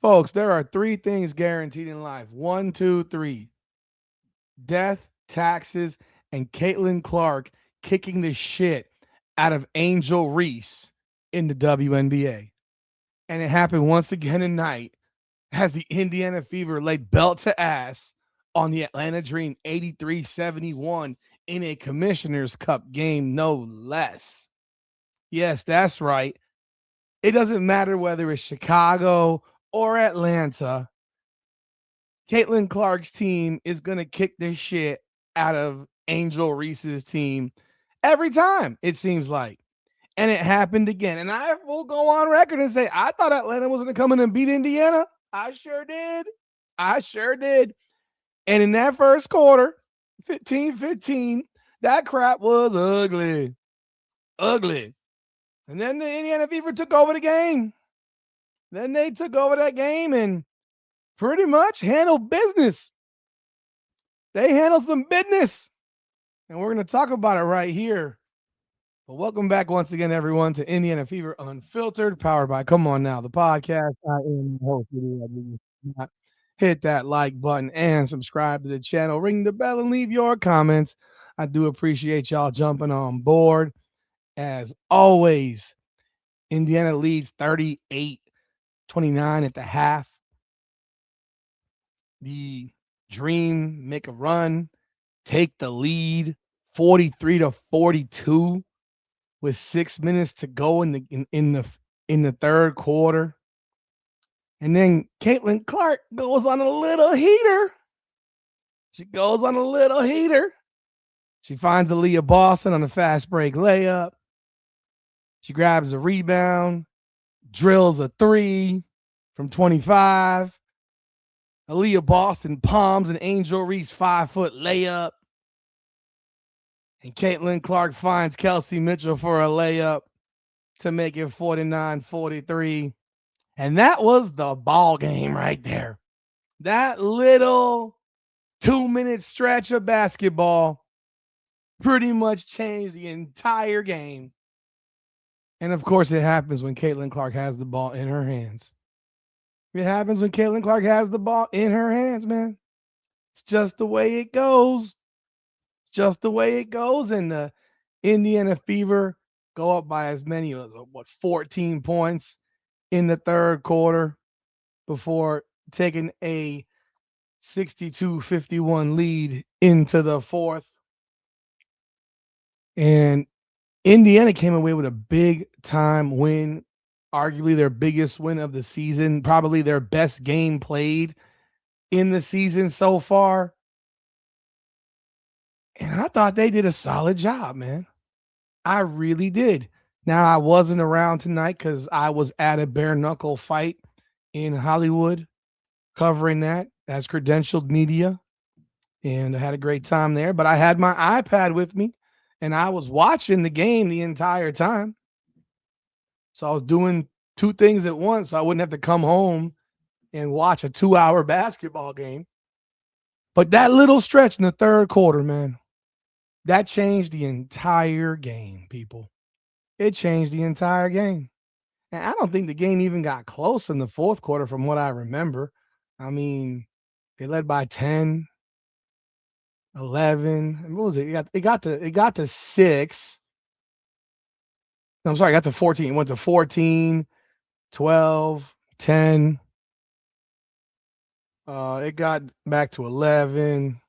Folks, there are three things guaranteed in life. One, two, three. Death, taxes, and Caitlin Clark kicking the shit out of Angel Reese in the WNBA. And it happened once again tonight as the Indiana Fever laid belt to ass on the Atlanta Dream 83-71 in a Commissioner's Cup game, no less. Yes, that's right. It doesn't matter whether it's Chicago or Atlanta. Caitlin Clark's team is going to kick this shit out of Angel Reese's team every time, it seems like. And it happened again. And I will go on record and say, I thought Atlanta was going to come in and beat Indiana. I sure did. I sure did. And in that first quarter, 15-15, that crap was ugly. Ugly. And then the Indiana Fever took over the game. Then they took over that game and pretty much handled business. They handled some business. And we're going to talk about it right here. But welcome back once again, everyone, to Indiana Fever Unfiltered, powered by Come On Now, the podcast. I am your host. Hit that like button and subscribe to the channel. Ring the bell and leave your comments. I do appreciate y'all jumping on board. As always, Indiana leads 38-29 at the half. The Dream make a run, take the lead 43-42 with 6 minutes to go in the third quarter. And then Caitlin Clark goes on a little heater. She goes on a little heater. She finds Aaliyah Boston on a fast break layup. She grabs a rebound, drills a three from 25. Aaliyah Boston palms an Angel Reese 5-foot layup. And Caitlin Clark finds Kelsey Mitchell for a layup to make it 49-43. And that was the ball game right there. That little 2-minute stretch of basketball pretty much changed the entire game. And of course, it happens when Caitlin Clark has the ball in her hands. It happens when Caitlin Clark has the ball in her hands, man. It's just the way it goes. It's just the way it goes. And the Indiana Fever go up by as many as 14 points in the third quarter before taking a 62-51 lead into the fourth. And Indiana came away with a big time win, arguably their biggest win of the season, probably their best game played in the season so far. And I thought they did a solid job, man. I really did. Now, I wasn't around tonight because I was at a bare knuckle fight in Hollywood covering that as credentialed media. And I had a great time there. But I had my iPad with me and I was watching the game the entire time. So I was doing two things at once. So I wouldn't have to come home and watch a 2-hour basketball game. But that little stretch in the third quarter, man, that changed the entire game, people. It changed the entire game. And I don't think the game even got close in the fourth quarter from what I remember. I mean, they led by 10, 11. What was it? It got to 6. I'm sorry, it got to 14. It went to 14, 12, 10. It got back to 11.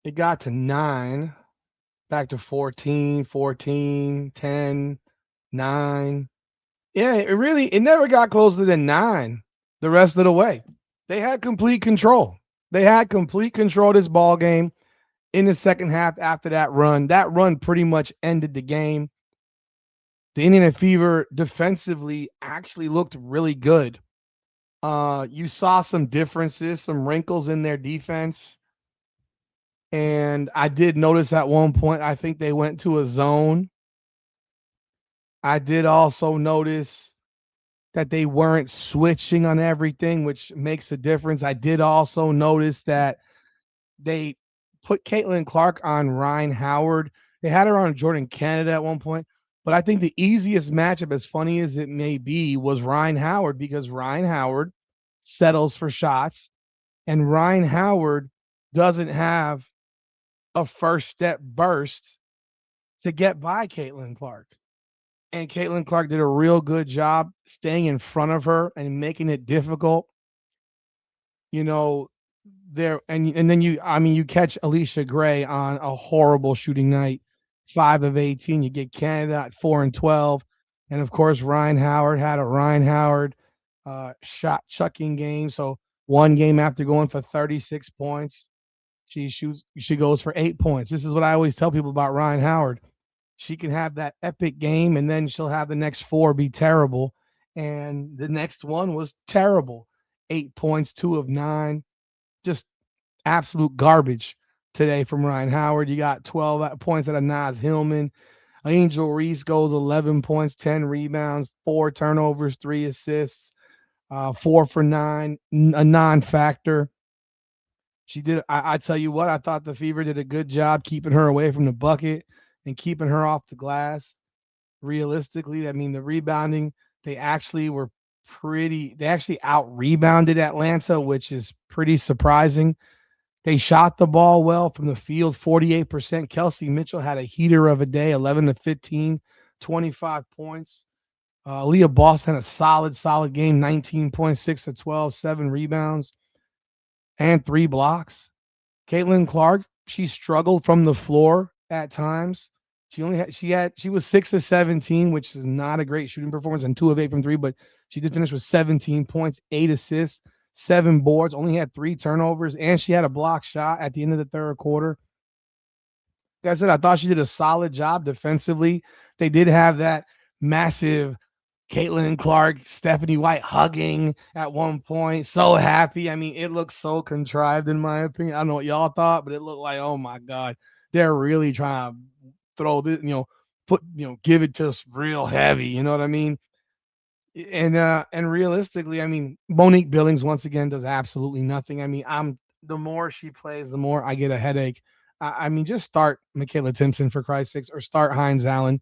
It got to 9, back to 14, 14, 10, 9. Yeah, it never got closer than 9 the rest of the way. They had complete control. They had complete control of this ball game in the second half after that run. That run pretty much ended the game. The Indiana Fever defensively actually looked really good. You saw some differences, some wrinkles in their defense. And I did notice at one point, I think they went to a zone. I did also notice that they weren't switching on everything, which makes a difference. I did also notice that they put Caitlin Clark on Ryan Howard. They had her on Jordan Canada at one point, But I think the easiest matchup, as funny as it may be, was Ryan Howard because Ryan Howard settles for shots, and Ryan Howard doesn't have a first step burst to get by Caitlin Clark. And Caitlin Clark did a real good job staying in front of her and making it difficult. You know, there and then you catch Alicia Gray on a horrible shooting night, 5 of 18. You get Canada at 4 and 12, and of course Ryan Howard had a Ryan Howard shot chucking game. So one game after going for 36 points, she goes for 8 points. This is what I always tell people about Ryan Howard. She can have that epic game, and then she'll have the next four be terrible. And the next one was terrible. 8 points, 2 of 9, just absolute garbage today from Ryan Howard. You got 12 points out of Naz Hillman. Angel Reese goes 11 points, 10 rebounds, 4 turnovers, 3 assists, 4 for 9, a non-factor. She did. I tell you what, I thought the Fever did a good job keeping her away from the bucket and keeping her off the glass. Realistically, I mean, the rebounding, they actually were they actually out rebounded Atlanta, which is pretty surprising. They shot the ball well from the field, 48%. Kelsey Mitchell had a heater of a day, 11 to 15, 25 points. Leah Boston had a solid game, 19.6 to 12, 7 rebounds, and 3 blocks. Caitlin Clark, she struggled from the floor at times. She was 6 of 17, which is not a great shooting performance, and 2 of 8 from three, but she did finish with 17 points, 8 assists, 7 boards, only had 3 turnovers, and she had a block shot at the end of the third quarter. Like I said, I thought she did a solid job defensively. They did have that massive Caitlin Clark, Stephanie White hugging at one point, so happy. I mean, it looked so contrived in my opinion. I don't know what y'all thought, but it looked like, oh my God, they're really trying to throw this, give it to us real heavy. You know what I mean? And realistically, I mean, Monique Billings once again does absolutely nothing. I mean, the more she plays, the more I get a headache. I mean, just start Michaela Timpson for Christ's sakes, or start Hines Allen.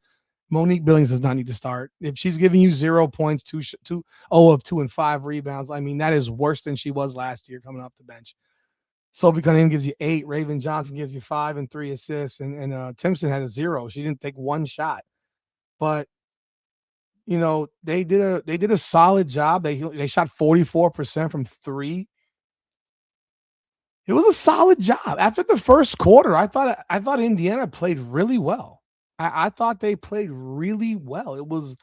Monique Billings does not need to start. If she's giving you 0 points, 0 of 2 and 5 rebounds, I mean, that is worse than she was last year coming off the bench. Sophie Cunningham gives you 8. Raven Johnson gives you 5 and 3 assists, and Timpson had a 0. She didn't take one shot, but they did a solid job. They shot 44% from three. It was a solid job. After the first quarter, I thought Indiana played really well. I thought they played really well. It was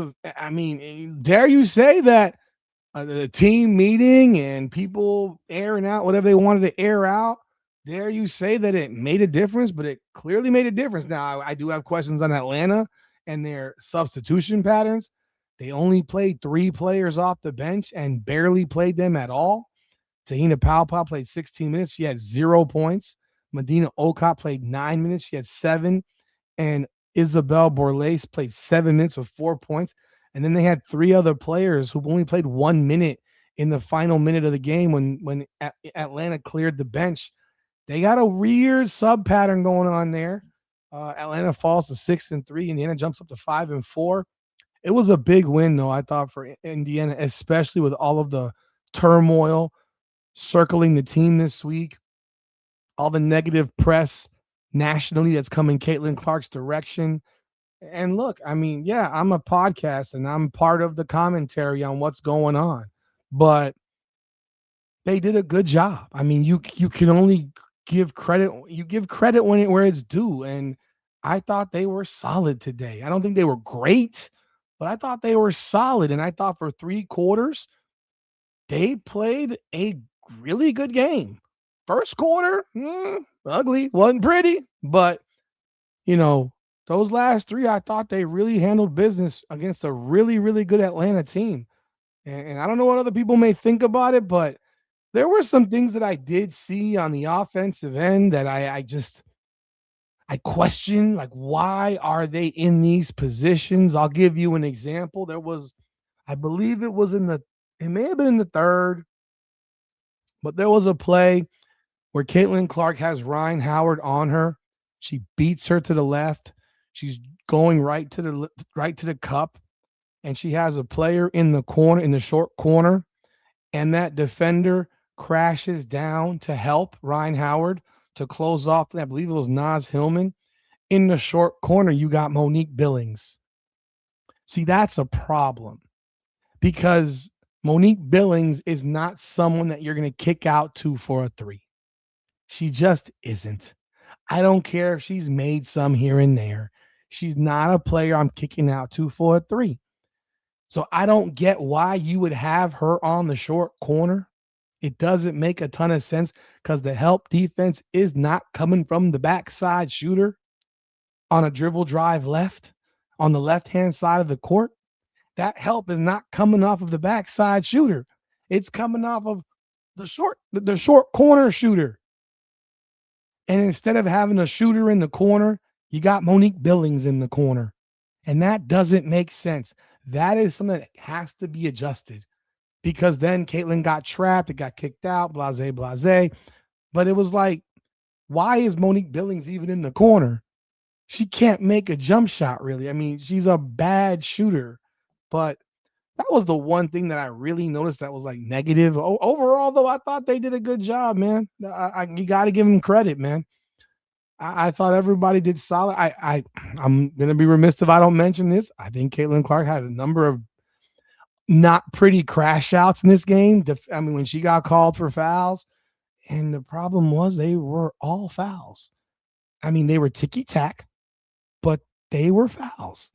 a I mean, dare you say that the team meeting and people airing out whatever they wanted to air out, dare you say that it made a difference? But it clearly made a difference. Now, I do have questions on Atlanta and their substitution patterns. They only played 3 players off the bench and barely played them at all. Tahina Powell played 16 minutes. She had 0 points. Medina Okot played 9 minutes. She had 7. And Isabel Borlase played 7 minutes with 4 points. And then they had 3 other players who only played 1 minute in the final minute of the game when Atlanta cleared the bench. They got a weird sub pattern going on there. Atlanta falls to 6-3. Indiana jumps up to 5-4. It was a big win, though, I thought, for Indiana, especially with all of the turmoil circling the team this week, all the negative press nationally that's coming Caitlin Clark's direction. And look, I mean, yeah, I'm a podcast and I'm part of the commentary on what's going on, but they did a good job. I mean, you can only give credit. You give credit where it's due, and I thought they were solid today. I don't think they were great, but I thought they were solid, and I thought for 3 quarters they played a really good game. First quarter, ugly, wasn't pretty, but you know, those last three, I thought they really handled business against a really, really good Atlanta team. And I don't know what other people may think about it, but there were some things that I did see on the offensive end that I question, like, why are they in these positions? I'll give you an example. I believe it may have been in the third, but there was a play where Caitlin Clark has Ryan Howard on her. She beats her to the left. She's going right to the cup, and she has a player in the corner, in the short corner, and that defender crashes down to help Ryan Howard to close off. I believe it was Naz Hillman. In the short corner, you got Monique Billings. See, that's a problem because Monique Billings is not someone that you're going to kick out to for a three. She just isn't. I don't care if she's made some here and there. She's not a player I'm kicking out to for a three. So I don't get why you would have her on the short corner. It doesn't make a ton of sense because the help defense is not coming from the backside shooter on a dribble drive left on the left-hand side of the court. That help is not coming off of the backside shooter. It's coming off of the short corner shooter. And instead of having a shooter in the corner, you got Monique Billings in the corner. And that doesn't make sense. That is something that has to be adjusted because then Caitlin got trapped. It got kicked out, blase, blase. But it was like, why is Monique Billings even in the corner? She can't make a jump shot, really. I mean, she's a bad shooter. But that was the one thing that I really noticed that was like negative. Overall, though, I thought they did a good job, man. You got to give them credit, man. I thought everybody did solid. I'm gonna be remiss if I don't mention this. I think Caitlin Clark had a number of not pretty crash outs in this game. I mean, when she got called for fouls, and the problem was they were all fouls. I mean, they were ticky tack, but they were fouls.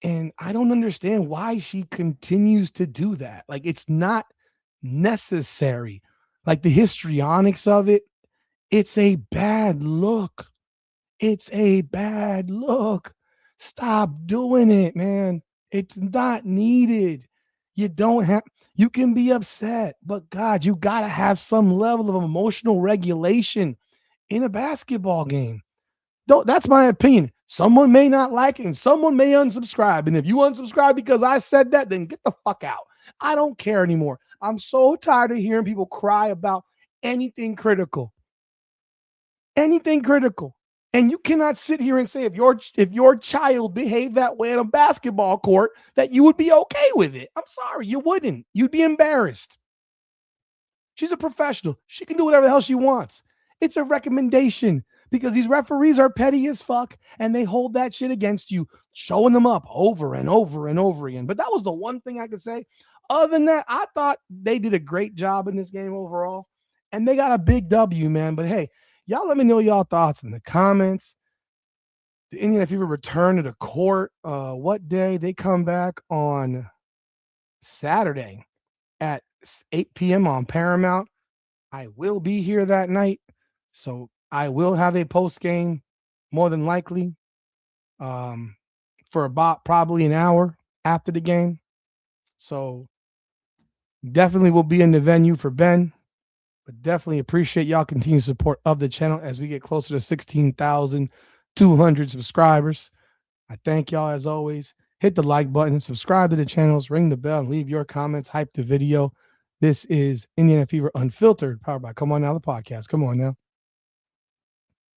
And I don't understand why she continues to do that. Like, it's not necessary. Like, the histrionics of it, it's a bad look. It's a bad look. Stop doing it, man. It's not needed. You don't have, you can be upset, but God, you got to have some level of emotional regulation in a basketball game. That's my opinion. Someone may not like it and someone may unsubscribe. And if you unsubscribe because I said that, then get the fuck out. I don't care anymore. I'm so tired of hearing people cry about anything critical. Anything critical. And you cannot sit here and say if your child behaved that way on a basketball court that you would be okay with it. I'm sorry, you wouldn't. You'd be embarrassed. She's a professional. She can do whatever the hell she wants. It's a recommendation because these referees are petty as fuck and they hold that shit against you, showing them up over and over and over again. But that was the one thing I could say. Other than that, I thought they did a great job in this game overall. And they got a big W, man. But hey, y'all let me know y'all thoughts in the comments. The Indiana Fever return to the court. What day? They come back on Saturday at 8 p.m. on Paramount. I will be here that night, so I will have a post game, more than likely, for about probably an hour after the game. So definitely will be in the venue for Ben, but definitely appreciate y'all continued support of the channel as we get closer to 16,200 subscribers. I thank y'all as always. Hit the like button, subscribe to the channels, ring the bell, and leave your comments. Hype the video. This is Indiana Fever Unfiltered, powered by Come On Now, the podcast. Come on now.